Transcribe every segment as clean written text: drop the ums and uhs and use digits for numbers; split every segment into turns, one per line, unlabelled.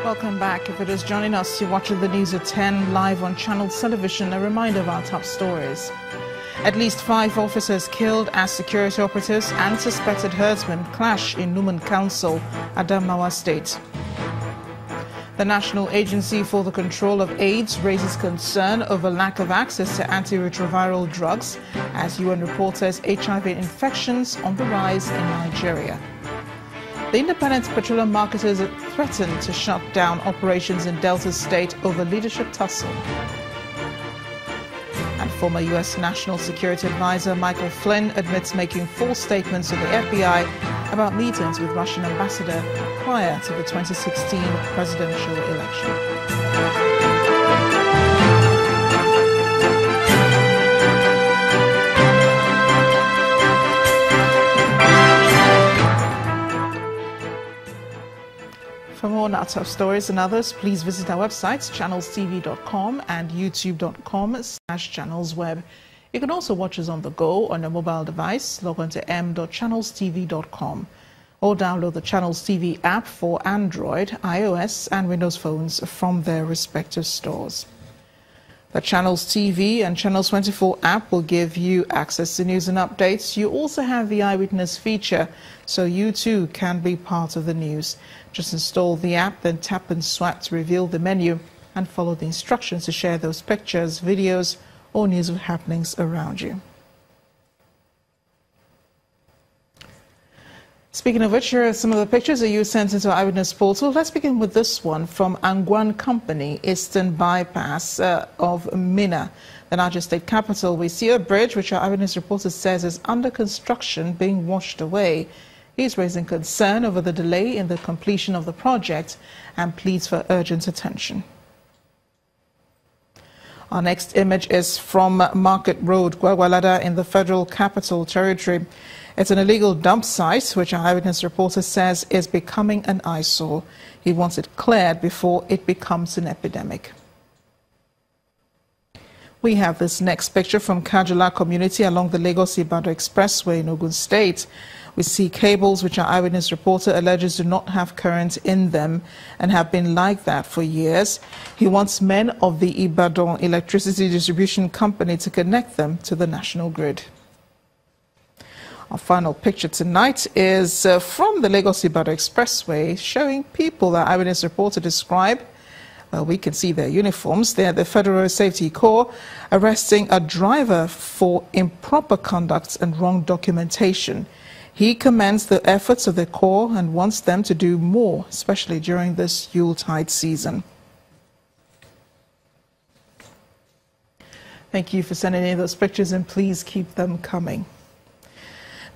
Welcome back. If it is joining us, you're watching the news at 10 live on Channels Television. A reminder of our top stories. At least 5 officers killed as security operatives and suspected herdsmen clash in Numan Council, Adamawa State. The National Agency for the Control of AIDS raises concern over lack of access to antiretroviral drugs as UN reports HIV infections on the rise in Nigeria. The independent petroleum marketers threatened to shut down operations in Delta State over leadership tussle. And former U.S. National Security Advisor Michael Flynn admits making false statements to the FBI about meetings with Russian ambassador prior to the 2016 presidential election. For more on our top stories and others, please visit our websites, channelstv.com and youtube.com/channelsweb. You can also watch us on the go on your mobile device. Log on to m.channelstv.com or download the Channels TV app for Android, iOS and Windows phones from their respective stores. The Channels TV and Channels 24 app will give you access to news and updates. You also have the Eyewitness feature, so you too can be part of the news. Just install the app, then tap and swipe to reveal the menu and follow the instructions to share those pictures, videos or news of happenings around you. Speaking of which, here are some of the pictures that you sent into our Eyewitness portal. Let's begin with this one from Angwan Company, Eastern Bypass of Minna, the Niger State capital. We see a bridge which our Eyewitness reporter says is under construction being washed away. He's raising concern over the delay in the completion of the project and pleads for urgent attention. Our next image is from Market Road, Gwagwalada in the Federal Capital Territory. It's an illegal dump site, which our Eyewitness reporter says is becoming an eyesore. He wants it cleared before it becomes an epidemic. We have this next picture from Kajala community along the Lagos-Ibadan Expressway in Ogun State. We see cables which our Eyewitness reporter alleges do not have current in them and have been like that for years. He wants men of the Ibadan Electricity Distribution Company to connect them to the national grid. Our final picture tonight is from the Lagos-Ibadan Expressway, showing people that Eyewitness reporter described. Well, we can see their uniforms. They're the Federal Safety Corps arresting a driver for improper conduct and wrong documentation. He commends the efforts of the Corps and wants them to do more, especially during this Yuletide season. Thank you for sending in those pictures and please keep them coming.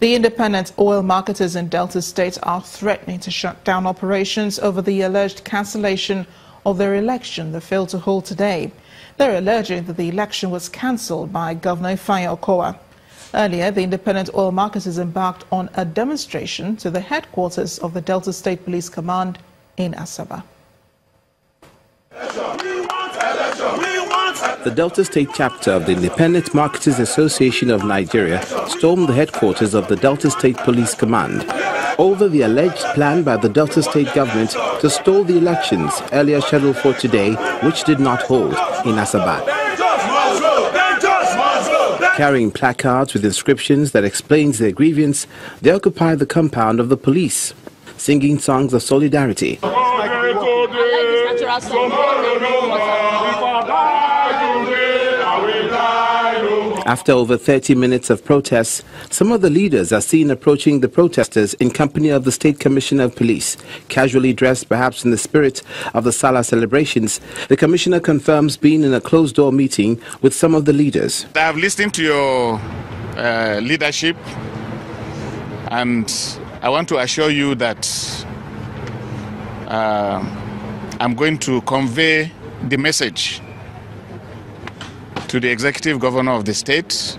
The independent oil marketers in Delta State are threatening to shut down operations over the alleged cancellation of their election they failed to hold today. They're alleging that the election was cancelled by Governor Ifeanyi Okowa. Earlier, the independent oil marketers embarked on a demonstration to the headquarters of the Delta State Police Command in Asaba.
The Delta State chapter of the Independent Marketers Association of Nigeria stormed the headquarters of the Delta State Police Command over the alleged plan by the Delta State government to stall the elections earlier scheduled for today, which did not hold in Asaba. Carrying placards with inscriptions that explains their grievance, they occupied the compound of the police, singing songs of solidarity. After over 30 minutes of protests, some of the leaders are seen approaching the protesters in company of the State Commissioner of Police. Casually dressed, perhaps in the spirit of the Salah celebrations, the Commissioner confirms being in a closed-door meeting with some of the leaders.
I have listened to your leadership, and I want to assure you that I'm going to convey the message to the executive governor of the state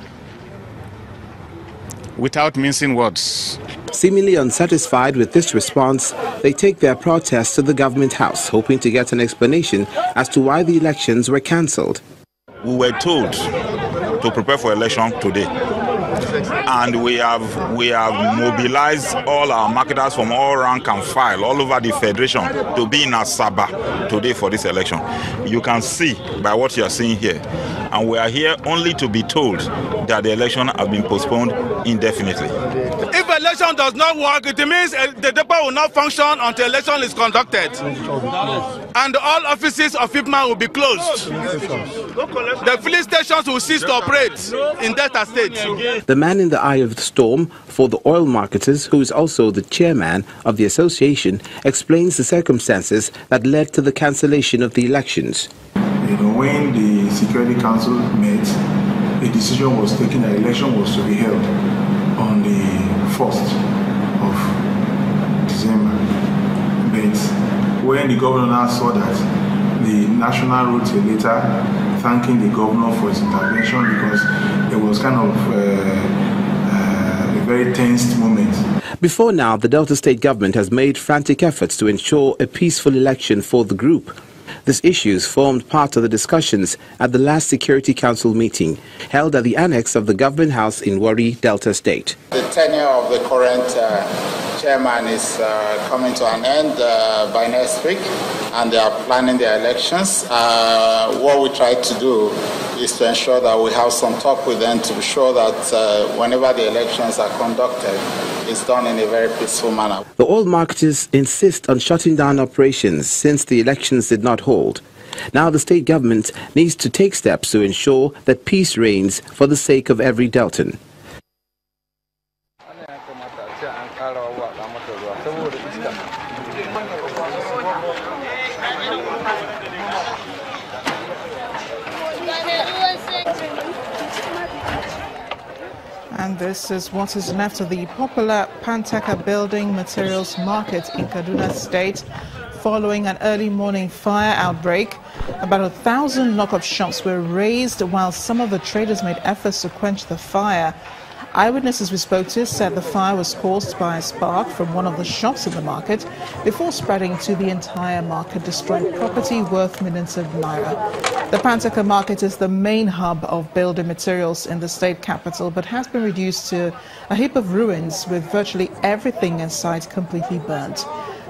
without mincing words.
Seemingly unsatisfied with this response, they take their protest to the government house, hoping to get an explanation as to why the elections were cancelled.
We were told to prepare for election today. and we have mobilized all our marketers from all rank and file all over the federation to be in Asaba today for this election. You can see by what you are seeing here, and we are here only to be told that the election has been postponed indefinitely.
If election does not work, it means the depot will not function until election is conducted, and all offices of FIPMAN will be closed. The filling stations will cease to operate in Delta State.
The man in the eye of the storm for the oil marketers, who is also the chairman of the association, explains the circumstances that led to the cancellation of the elections.
When the Security Council met, a decision was taken that election was to be held on the 1st of December. But when the governor now saw that, the national wrote a letter thanking the governor for his intervention, because there was kind of a very tense moment.
Before now, the Delta State government has made frantic efforts to ensure a peaceful election for the group. These issues formed part of the discussions at the last Security Council meeting held at the annex of the Government House in Warri, Delta State.
The tenure of the current chairman is coming to an end by next week, and they are planning their elections. What we try to do is to ensure that we have some talk with them to be sure that whenever the elections are conducted, it's done in a very peaceful manner.
The oil marketers insist on shutting down operations since the elections did not hold. Now the state government needs to take steps to ensure that peace reigns for the sake of every Deltan.
And this is what is left of the popular Pantaka Building Materials Market in Kaduna State following an early morning fire outbreak. About 1,000 knock-off shops were razed while some of the traders made efforts to quench the fire. Eyewitnesses we spoke to said the fire was caused by a spark from one of the shops in the market before spreading to the entire market, destroying property worth millions of naira. The Pantaka market is the main hub of building materials in the state capital, but has been reduced to a heap of ruins with virtually everything inside completely burnt.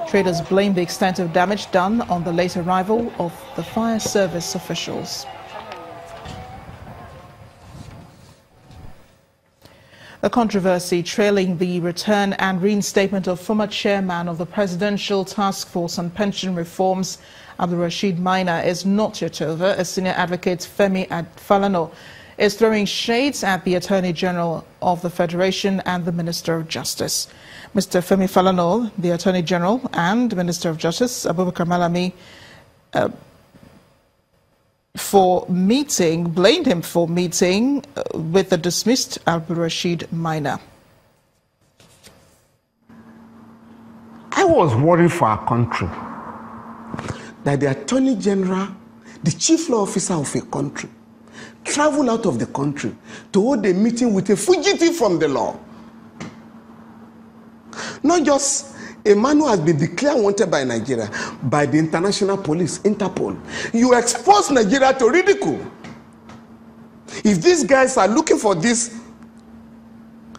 Traders blame the extent of damage done on the late arrival of the fire service officials. The controversy trailing the return and reinstatement of former chairman of the Presidential Task Force on Pension Reforms, Abdulrasheed Maina, is not yet over. As senior advocate Femi Falana is throwing shades at the Attorney General of the Federation and the Minister of Justice. Mr. Femi Falana, the Attorney General and Minister of Justice, Abubakar Malami, blamed him for meeting with the dismissed Abdulrasheed Maina.
I was worried for our country that the Attorney General, the Chief Law Officer of a country, travel out of the country to hold a meeting with a fugitive from the law. Not just a man who has been declared wanted by Nigeria, by the international police, Interpol. You expose Nigeria to ridicule. If these guys are looking for this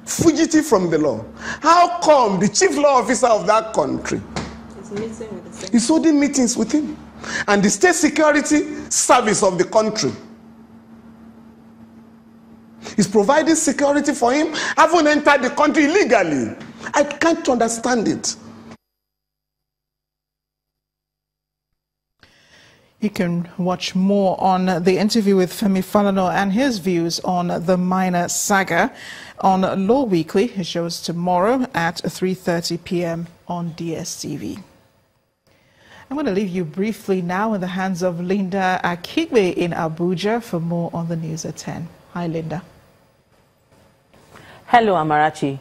fugitive from the law, how come the chief law officer of that country is holding meetings with him? And the state security service of the country is providing security for him, haven't entered the country illegally. I can't understand it.
You can watch more on the interview with Femi Falana and his views on the Maina saga on Law Weekly. It shows tomorrow at 3:30 p.m. on DSTV. I'm going to leave you briefly now in the hands of Linda Akigbe in Abuja for more on the news at 10. Hi, Linda.
Hello, Amarachi.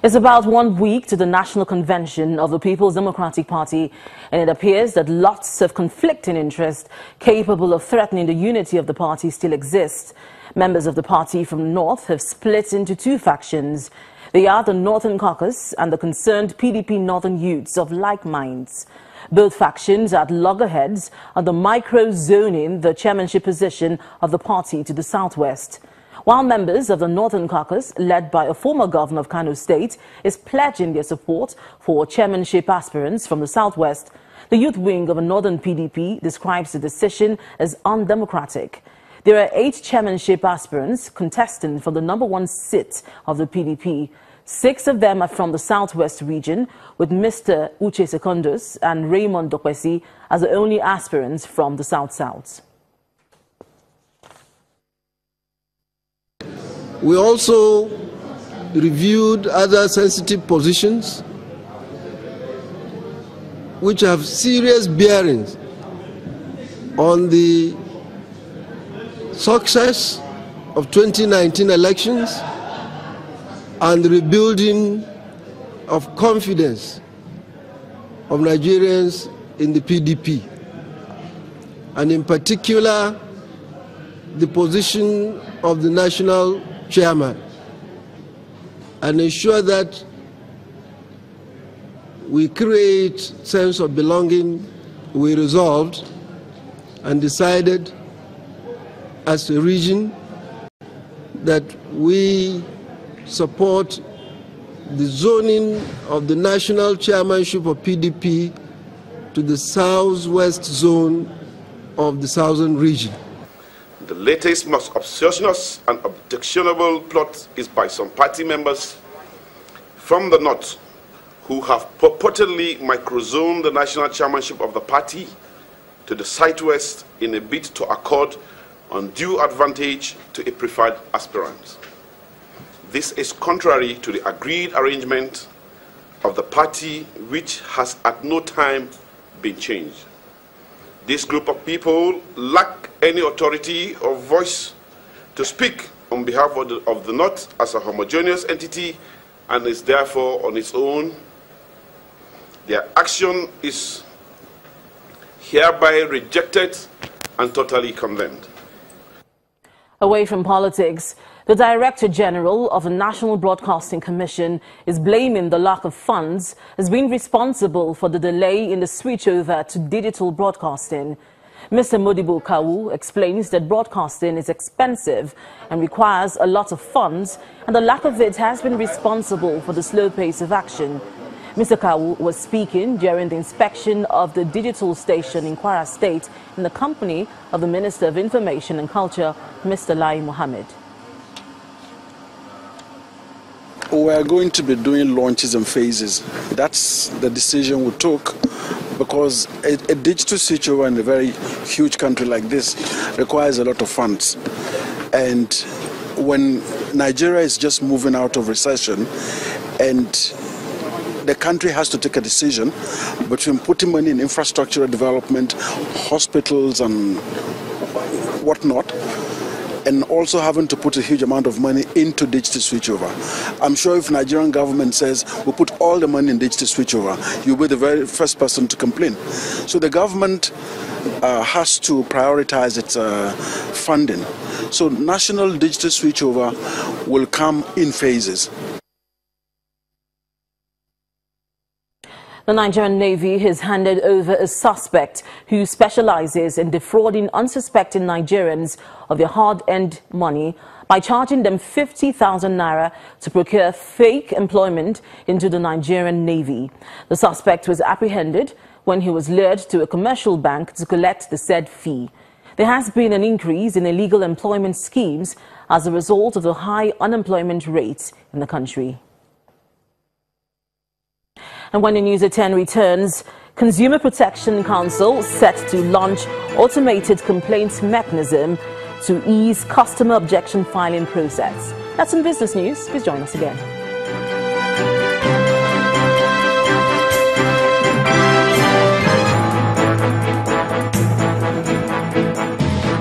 It's about 1 week to the National Convention of the People's Democratic Party, and it appears that lots of conflicting interests capable of threatening the unity of the party still exist. Members of the party from North have split into two factions. They are the Northern Caucus and the concerned PDP Northern Youths of like minds. Both factions are at loggerheads on the micro-zoning the chairmanship position of the party to the southwest. While members of the Northern Caucus, led by a former governor of Kano State, is pledging their support for chairmanship aspirants from the Southwest, the youth wing of a Northern PDP describes the decision as undemocratic. There are 8 chairmanship aspirants contesting for the #1 seat of the PDP. 6 of them are from the Southwest region, with Mr. Uche Secondus and Raymond Dokwesi as the only aspirants from the South-South.
We also reviewed other sensitive positions which have serious bearings on the success of 2019 elections and the rebuilding of confidence of Nigerians in the PDP, and in particular the position of the national chairman, and ensure that we create sense of belonging. We resolved and decided as a region that we support the zoning of the national chairmanship of PDP to the southwest zone of the southern region.
The latest, most obsessionous and objectionable plot is by some party members from the north who have purportedly microzoned the national chairmanship of the party to the southwest in a bid to accord undue advantage to a preferred aspirant. This is contrary to the agreed arrangement of the party, which has at no time been changed. This group of people lack any authority or voice to speak on behalf of the North as a homogeneous entity and is therefore on its own. Their action is hereby rejected and totally condemned.
Away from politics, the Director General of the National Broadcasting Commission is blaming the lack of funds as being responsible for the delay in the switchover to digital broadcasting. Mr. Modibo Kawu explains that broadcasting is expensive and requires a lot of funds, and the lack of it has been responsible for the slow pace of action. Mr. Kawu was speaking during the inspection of the digital station in Kwara State in the company of the Minister of Information and Culture, Mr. Lai Mohammed.
We are going to be doing launches in phases. That's the decision we took, because a digital switchover in a very huge country like this requires a lot of funds. And when Nigeria is just moving out of recession and the country has to take a decision between putting money in infrastructure development, hospitals and whatnot, and also having to put a huge amount of money into digital switchover. I'm sure if Nigerian government says we put all the money in digital switchover, you'll be the very first person to complain. So the government has to prioritize its funding. So national digital switchover will come in phases.
The Nigerian Navy has handed over a suspect who specializes in defrauding unsuspecting Nigerians of their hard-earned money by charging them 50,000 naira to procure fake employment into the Nigerian Navy. The suspect was apprehended when he was lured to a commercial bank to collect the said fee. There has been an increase in illegal employment schemes as a result of the high unemployment rates in the country. And when the News at 10 returns, Consumer Protection Council set to launch automated complaints mechanism to ease customer objection filing process. That's in business news. Please join us again.